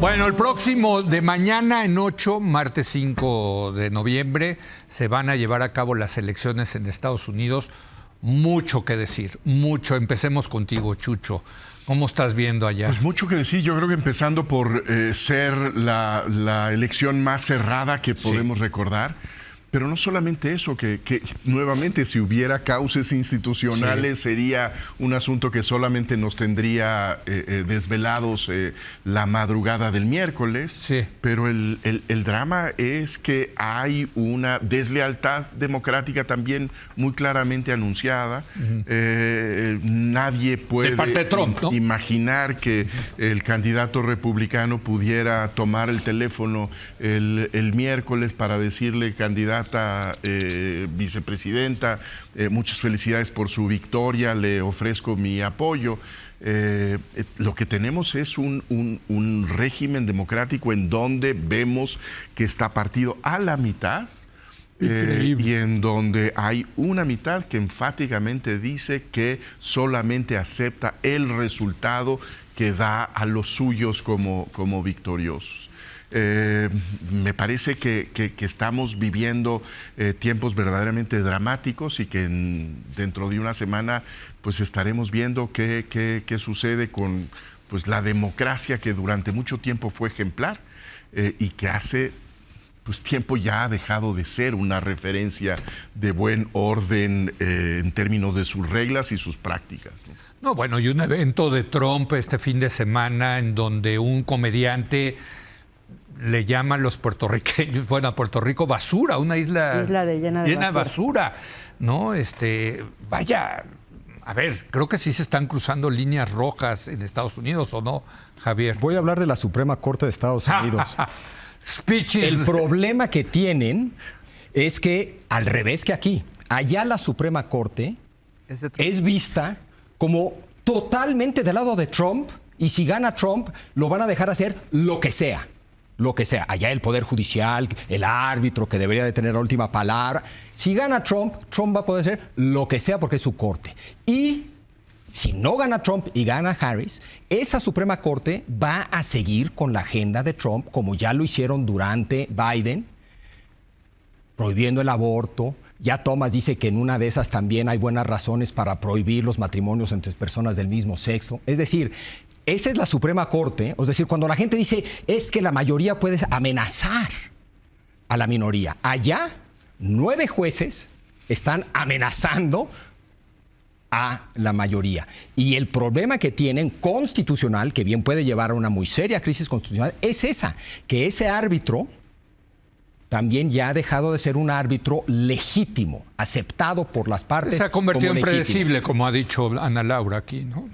Bueno, el próximo de mañana en 8, martes 5 de noviembre, se van a llevar a cabo las elecciones en Estados Unidos. Mucho que decir, mucho. Empecemos contigo, Chucho. ¿Cómo estás viendo allá? Pues mucho que decir. Yo creo que empezando por ser la elección más cerrada que podemos recordar. Pero no solamente eso, que nuevamente si hubiera cauces institucionales sería un asunto que solamente nos tendría desvelados la madrugada del miércoles. Sí. Pero el drama es que hay una deslealtad democrática también muy claramente anunciada. Nadie puede de parte de Trump, ¿no? imaginar que el candidato republicano pudiera tomar el teléfono el miércoles para decirle, candidato, vicepresidenta, muchas felicidades por su victoria, le ofrezco mi apoyo. Lo que tenemos es un régimen democrático en donde vemos que está partido a la mitad y en donde hay una mitad que enfáticamente dice que solamente acepta el resultado que da a los suyos como victoriosos. Me parece que estamos viviendo tiempos verdaderamente dramáticos y que dentro de una semana pues estaremos viendo qué sucede con pues, la democracia que durante mucho tiempo fue ejemplar y que hace pues, tiempo ya ha dejado de ser una referencia de buen orden en términos de sus reglas y sus prácticas, ¿no? No, bueno, y un evento de Trump este fin de semana en donde un comediante le llaman los puertorriqueños, bueno, a Puerto Rico basura, una isla llena de basura, ¿no? Vaya, a ver, creo que sí se están cruzando líneas rojas en Estados Unidos, ¿o no, Javier? Voy a hablar de la Suprema Corte de Estados Unidos. Speeches. El problema que tienen es que, al revés que aquí, allá la Suprema Corte es vista como totalmente del lado de Trump, y si gana Trump, lo van a dejar hacer lo que sea. Lo que sea, allá el Poder Judicial, el árbitro que debería de tener la última palabra. Si gana Trump, Trump va a poder hacer lo que sea porque es su corte. Y si no gana Trump y gana Harris, esa Suprema Corte va a seguir con la agenda de Trump, como ya lo hicieron durante Biden, prohibiendo el aborto. Ya Thomas dice que en una de esas también hay buenas razones para prohibir los matrimonios entre personas del mismo sexo. Es decir, esa es la Suprema Corte, es decir, cuando la gente dice es que la mayoría puede amenazar a la minoría. Allá, 9 jueces están amenazando a la mayoría. Y el problema que tienen constitucional, que bien puede llevar a una muy seria crisis constitucional, es esa, que ese árbitro también ya ha dejado de ser un árbitro legítimo, aceptado por las partes. Se ha convertido en predecible, como ha dicho Ana Laura aquí, ¿no?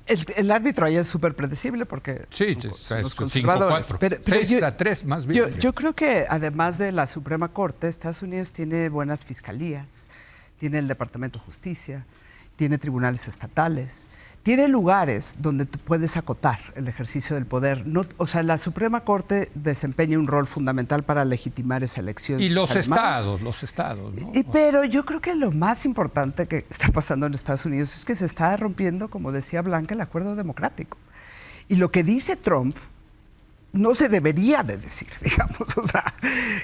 El árbitro ahí es súper predecible porque sí, son los es conservadores. 5-4. 6-3 más bien. Yo creo que además de la Suprema Corte, Estados Unidos tiene buenas fiscalías, tiene el Departamento de Justicia, tiene tribunales estatales, tiene lugares donde tú puedes acotar el ejercicio del poder. No, o sea, la Suprema Corte desempeña un rol fundamental para legitimar esa elección. Y los estados, ¿no? Pero yo creo que lo más importante que está pasando en Estados Unidos es que se está rompiendo, como decía Blanca, el acuerdo democrático. Y lo que dice Trump no se debería de decir, digamos, o sea,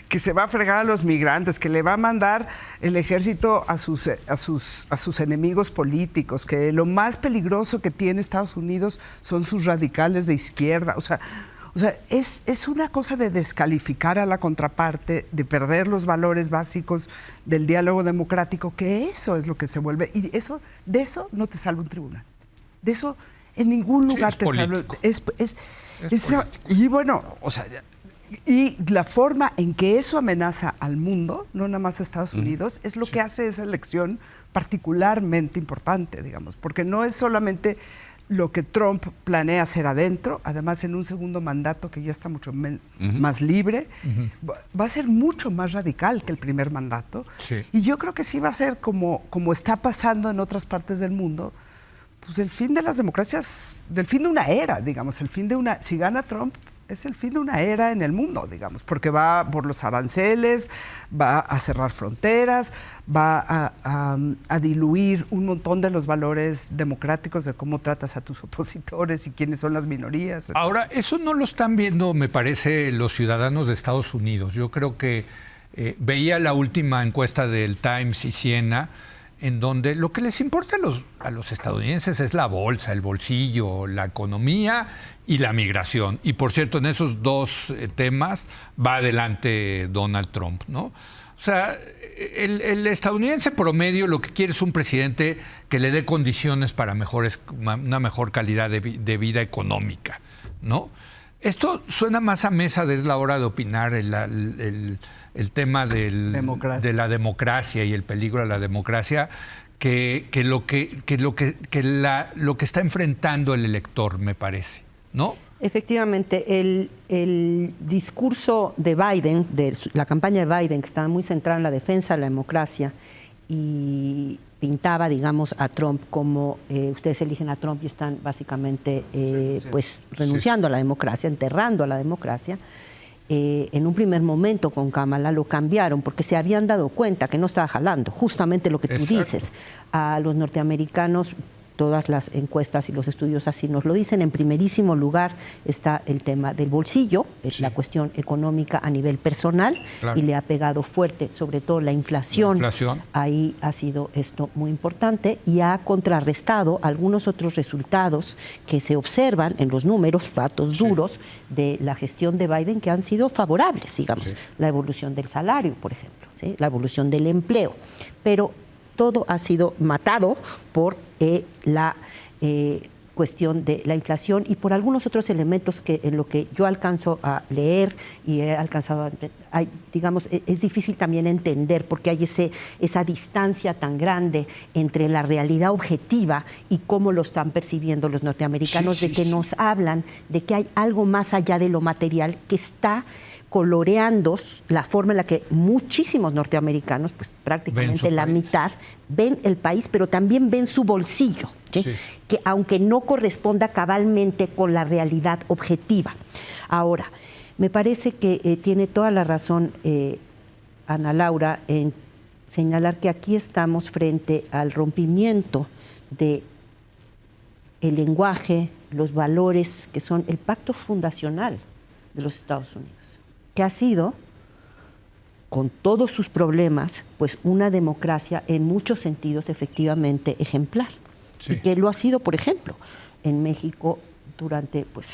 que se va a fregar a los migrantes, que le va a mandar el ejército a sus enemigos políticos, que lo más peligroso que tiene Estados Unidos son sus radicales de izquierda, o sea, es una cosa de descalificar a la contraparte, de perder los valores básicos del diálogo democrático, que eso es lo que se vuelve, y de eso no te salva un tribunal, de eso en ningún lugar te salva, y bueno, o sea, y la forma en que eso amenaza al mundo, no nada más a Estados Unidos, es lo que hace esa elección particularmente importante, digamos, porque no es solamente lo que Trump planea hacer adentro, además en un segundo mandato que ya está mucho más libre, va a ser mucho más radical que el primer mandato. Sí. Y yo creo que sí va a ser como está pasando en otras partes del mundo, pues el fin de las democracias, del fin de una era, digamos, el fin de una, si gana Trump, es el fin de una era en el mundo, digamos, porque va por los aranceles, va a cerrar fronteras, va a diluir un montón de los valores democráticos de cómo tratas a tus opositores y quiénes son las minorías. Ahora, eso no lo están viendo, me parece, los ciudadanos de Estados Unidos. Yo creo que veía la última encuesta del Times y Siena, en donde lo que les importa a los estadounidenses es la bolsa, el bolsillo, la economía y la migración. Y por cierto, en esos dos temas va adelante Donald Trump, ¿no? O sea, el estadounidense promedio lo que quiere es un presidente que le dé condiciones para una mejor calidad de vida económica, ¿no? Esto suena más a mesa de es la hora de opinar, el tema de la democracia y el peligro de la democracia, que lo que está enfrentando el elector, me parece, ¿no? Efectivamente, el discurso de Biden, de la campaña de Biden, que estaba muy centrada en la defensa de la democracia y pintaba, digamos, a Trump como ustedes eligen a Trump y están básicamente pues renunciando a la democracia, enterrando a la democracia. En un primer momento con Kamala lo cambiaron porque se habían dado cuenta que no estaba jalando, justamente lo que tú dices. A los norteamericanos, todas las encuestas y los estudios así nos lo dicen. En primerísimo lugar está el tema del bolsillo, la cuestión económica a nivel personal, y le ha pegado fuerte, sobre todo la inflación. Ahí ha sido esto muy importante y ha contrarrestado algunos otros resultados que se observan en los números, datos duros de la gestión de Biden, que han sido favorables, digamos. La evolución del salario, por ejemplo, la evolución del empleo. Pero todo ha sido matado por la cuestión de la inflación y por algunos otros elementos que en lo que yo alcanzo a leer y he alcanzado a, digamos, es difícil también entender porque hay esa distancia tan grande entre la realidad objetiva y cómo lo están percibiendo los norteamericanos, que nos hablan de que hay algo más allá de lo material que está coloreando la forma en la que muchísimos norteamericanos, pues prácticamente la mitad, ven el país, pero también ven su bolsillo, que aunque no corresponda cabalmente con la realidad objetiva. Ahora, me parece que tiene toda la razón Ana Laura en señalar que aquí estamos frente al rompimiento de el lenguaje, los valores que son el pacto fundacional de los Estados Unidos, que ha sido, con todos sus problemas, pues una democracia en muchos sentidos efectivamente ejemplar. Y que lo ha sido, por ejemplo, en México durante pues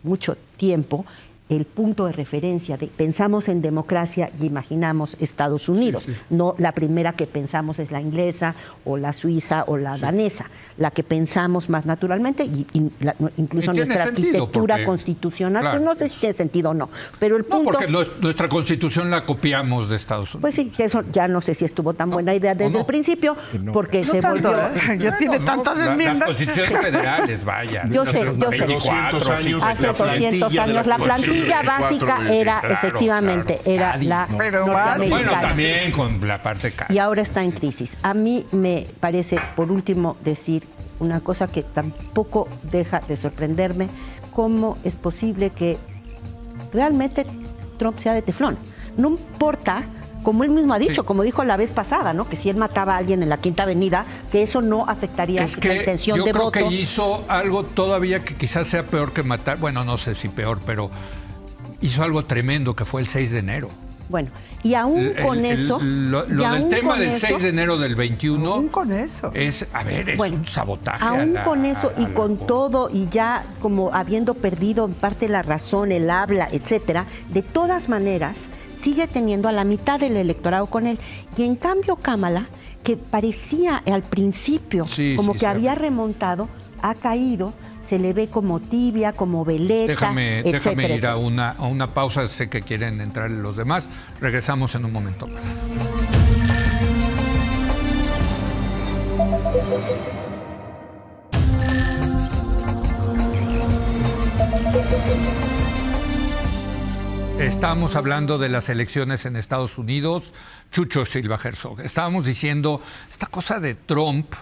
mucho tiempo, el punto de referencia de pensamos en democracia y imaginamos Estados Unidos. No la primera que pensamos es la inglesa o la suiza o la danesa, la que pensamos más naturalmente incluso nuestra arquitectura constitucional, pues no sé si tiene sentido o no, pero el punto... No, porque nuestra constitución la copiamos de Estados Unidos. Pues sí, eso ya no sé si estuvo tan buena idea desde el principio, porque se volvió... Ya tiene tantas enmiendas. Las constituciones federales, vaya. Yo sé. 200 años. Hace 200 años la plantilla básica era efectivamente era la norteamericana. Bueno, también con la parte cara. Y ahora está en crisis. A mí me parece, por último, decir una cosa que tampoco deja de sorprenderme, cómo es posible que realmente Trump sea de teflón. No importa, como él mismo ha dicho, como dijo la vez pasada, ¿no? Que si él mataba a alguien en la Quinta Avenida, que eso no afectaría la intención de voto. Yo creo que hizo algo todavía que quizás sea peor que matar, bueno, no sé si peor, pero hizo algo tremendo que fue el 6 de enero. Bueno, y aún con eso... Lo del tema del 6 de enero del 21... Aún con eso. Es un sabotaje. Aún con eso y con todo, y ya como habiendo perdido en parte la razón, el habla, etcétera, de todas maneras sigue teniendo a la mitad del electorado con él. Y en cambio Kamala, que parecía al principio como que había remontado, ha caído, se le ve como tibia, como veleta, Déjame ir a una pausa, sé que quieren entrar los demás. Regresamos en un momento más. Estamos hablando de las elecciones en Estados Unidos. Chucho Silva Herzog. Estábamos diciendo, esta cosa de Trump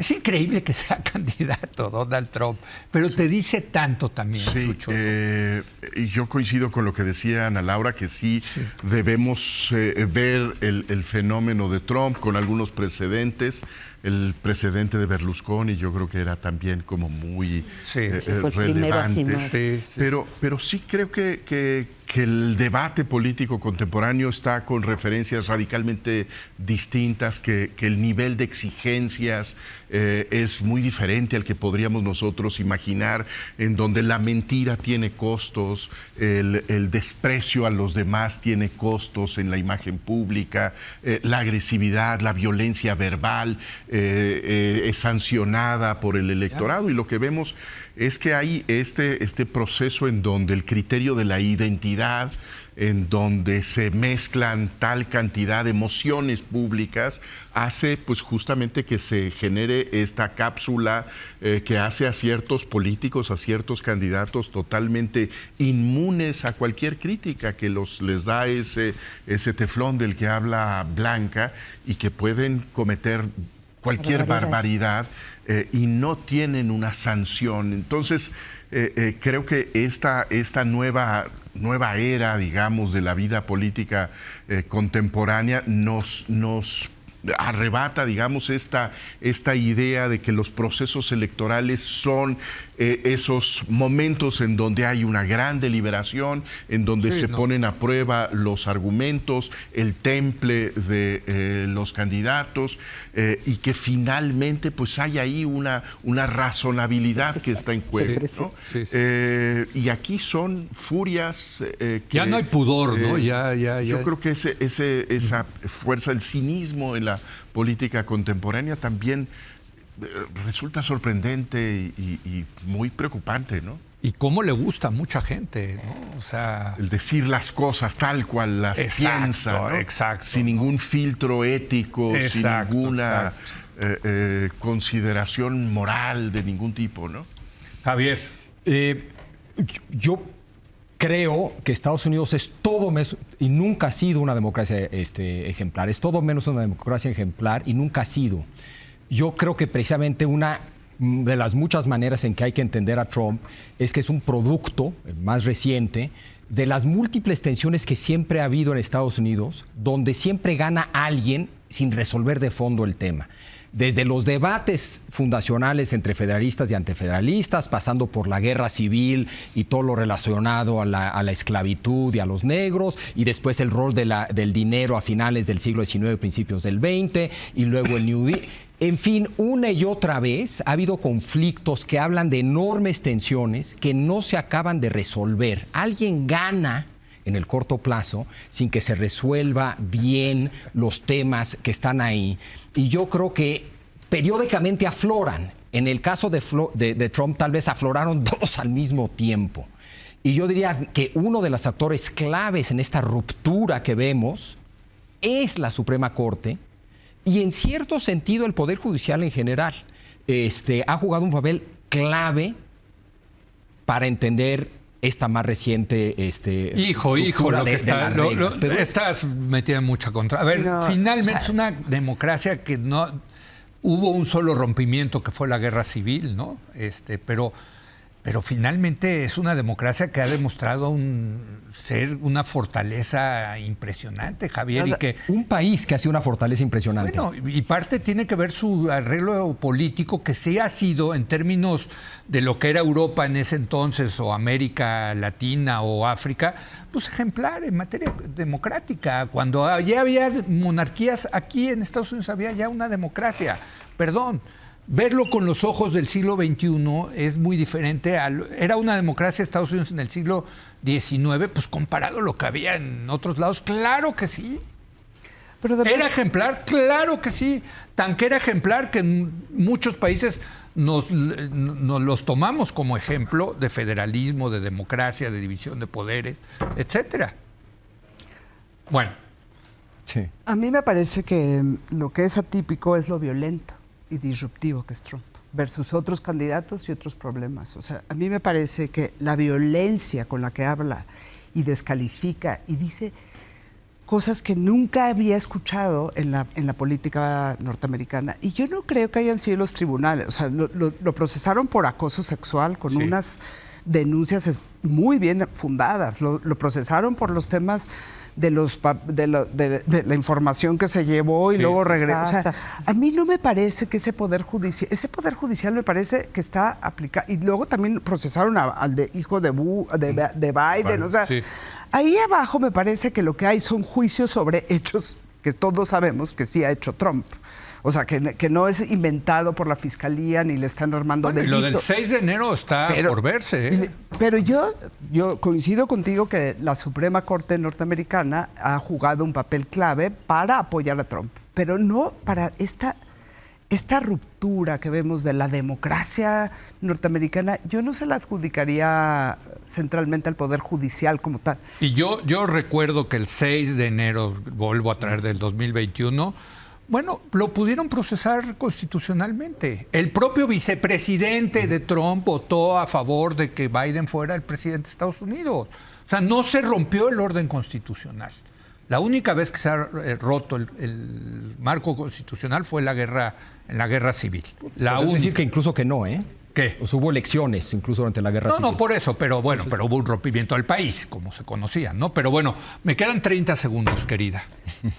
Es increíble que sea candidato Donald Trump, pero te dice tanto también, Sí, Chucho. y yo coincido con lo que decía Ana Laura, que sí debemos ver el fenómeno de Trump con algunos precedentes. El precedente de Berlusconi yo creo que era también como muy relevante. Pero sí creo que el debate político contemporáneo está con referencias radicalmente distintas, que el nivel de exigencias es muy diferente al que podríamos nosotros imaginar, en donde la mentira tiene costos, el desprecio a los demás tiene costos en la imagen pública, la agresividad, la violencia verbal es sancionada por el electorado, y lo que vemos es que hay este proceso en donde el criterio de la identidad, en donde se mezclan tal cantidad de emociones públicas, hace pues justamente que se genere esta cápsula que hace a ciertos políticos, a ciertos candidatos totalmente inmunes a cualquier crítica, que les da ese teflón del que habla Blanca, y que pueden cometer cualquier barbaridad y no tienen una sanción. Entonces, creo que esta nueva era, digamos, de la vida política contemporánea nos arrebata, digamos, esta idea de que los procesos electorales son esos momentos en donde hay una gran deliberación, en donde se ponen a prueba los argumentos, el temple de los candidatos, y que finalmente pues hay ahí una razonabilidad que está en juego, ¿no? Y aquí son furias que, ya no hay pudor, ¿no? Yo creo que esa fuerza, el cinismo en la política contemporánea también resulta sorprendente y muy preocupante, ¿no? Y cómo le gusta a mucha gente, ¿no? O sea, el decir las cosas tal cual las piensa, ¿no? Exacto. Sin ningún filtro ético, sin ninguna consideración moral de ningún tipo, ¿no? Javier. Yo creo que Estados Unidos es todo menos, y nunca ha sido una democracia ejemplar, es todo menos una democracia ejemplar y nunca ha sido. Yo creo que precisamente una de las muchas maneras en que hay que entender a Trump es que es un producto, el más reciente, de las múltiples tensiones que siempre ha habido en Estados Unidos, donde siempre gana alguien sin resolver de fondo el tema. Desde los debates fundacionales entre federalistas y antifederalistas, pasando por la guerra civil y todo lo relacionado a la esclavitud y a los negros, y después el rol del dinero a finales del siglo XIX y principios del XX, y luego el New Deal. En fin, una y otra vez ha habido conflictos que hablan de enormes tensiones que no se acaban de resolver. Alguien gana en el corto plazo sin que se resuelva bien los temas que están ahí. Y yo creo que periódicamente afloran. En el caso de Trump tal vez afloraron dos al mismo tiempo. Y yo diría que uno de los actores claves en esta ruptura que vemos es la Suprema Corte, y en cierto sentido el Poder Judicial en general ha jugado un papel clave para entender esta más reciente hijo, lo que estás metida en mucha contra. A ver, finalmente es una democracia que no hubo un solo rompimiento, que fue la guerra civil, ¿no? Pero finalmente es una democracia que ha demostrado ser una fortaleza impresionante, Javier. Y que, un país que ha sido una fortaleza impresionante. Bueno, y parte tiene que ver su arreglo político, que sí ha sido, en términos de lo que era Europa en ese entonces, o América Latina o África, pues ejemplar en materia democrática. Cuando ya había monarquías, aquí en Estados Unidos había ya una democracia. Perdón. Verlo con los ojos del siglo XXI es muy diferente. Era una democracia Estados Unidos en el siglo XIX, pues comparado a lo que había en otros lados, claro que sí. Pero ¿era ejemplar? Claro que sí. Tan que era ejemplar que en muchos países nos los tomamos como ejemplo de federalismo, de democracia, de división de poderes, etcétera. Bueno. Sí. A mí me parece que lo que es atípico es lo violento y disruptivo que es Trump, versus otros candidatos y otros problemas. O sea, a mí me parece que la violencia con la que habla y descalifica y dice cosas que nunca había escuchado en la política norteamericana. Y yo no creo que hayan sido los tribunales. O sea, lo procesaron por acoso sexual con unas denuncias muy bien fundadas. Lo procesaron por los temas de la información que se llevó y luego regresó. O sea, a mí no me parece que ese poder judicial me parece que está aplicado. Y luego también procesaron al hijo de Biden. O sea, ahí abajo me parece que lo que hay son juicios sobre hechos que todos sabemos que sí ha hecho Trump. O sea, que no es inventado por la fiscalía ni le están armando delitos. Lo del 6 de enero está por verse. ¿Eh? Pero yo coincido contigo que la Suprema Corte norteamericana ha jugado un papel clave para apoyar a Trump, pero no para esta ruptura que vemos de la democracia norteamericana. Yo no se la adjudicaría centralmente al Poder Judicial como tal. Y yo recuerdo que el 6 de enero, vuelvo a traer del 2021, bueno, lo pudieron procesar constitucionalmente. El propio vicepresidente de Trump votó a favor de que Biden fuera el presidente de Estados Unidos. O sea, no se rompió el orden constitucional. La única vez que se ha roto el marco constitucional fue en la guerra civil. Es decir, que incluso que no, ¿eh? ¿Qué? O sea, hubo elecciones incluso durante la guerra civil. No, por eso, pero bueno, pero hubo un rompimiento del país, como se conocía, ¿no? Pero bueno, me quedan 30 segundos, querida.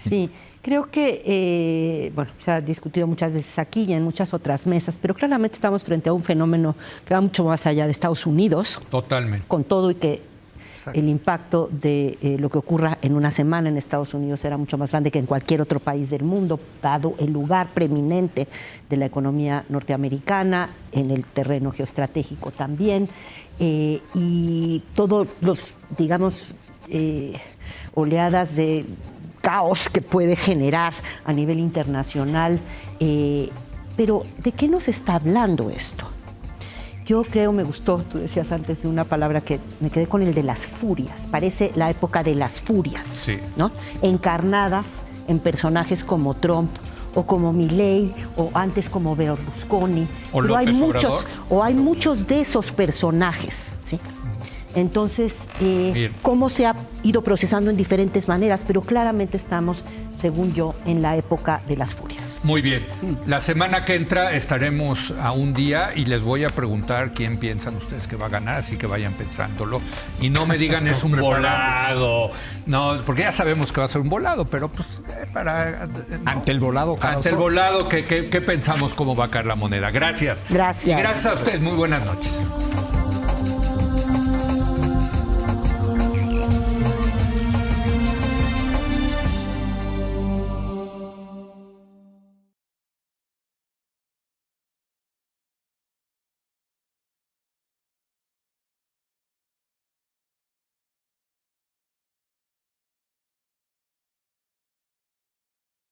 Sí, creo que, se ha discutido muchas veces aquí y en muchas otras mesas, pero claramente estamos frente a un fenómeno que va mucho más allá de Estados Unidos. Totalmente. Con todo y que el impacto de lo que ocurra en una semana en Estados Unidos será mucho más grande que en cualquier otro país del mundo, dado el lugar preeminente de la economía norteamericana, en el terreno geoestratégico también, y todos los, digamos, oleadas de caos que puede generar a nivel internacional. Pero, ¿de qué nos está hablando esto? Yo creo, me gustó, tú decías antes de una palabra que me quedé con el de las furias. Parece la época de las furias, ¿no? Encarnadas en personajes como Trump o como Milei o antes como Berlusconi. Pero hay muchos de esos personajes, ¿sí? Entonces, cómo se ha ido procesando en diferentes maneras, pero claramente estamos, según yo, en la época de las furias. Muy bien. La semana que entra estaremos a un día y les voy a preguntar quién piensan ustedes que va a ganar, así que vayan pensándolo. Y no me digan es un volado. No, porque ya sabemos que va a ser un volado, pero pues ante el volado, Carlos. Ante el volado, ¿qué pensamos cómo va a caer la moneda? Gracias. Gracias. Y gracias a ustedes. Muy buenas noches.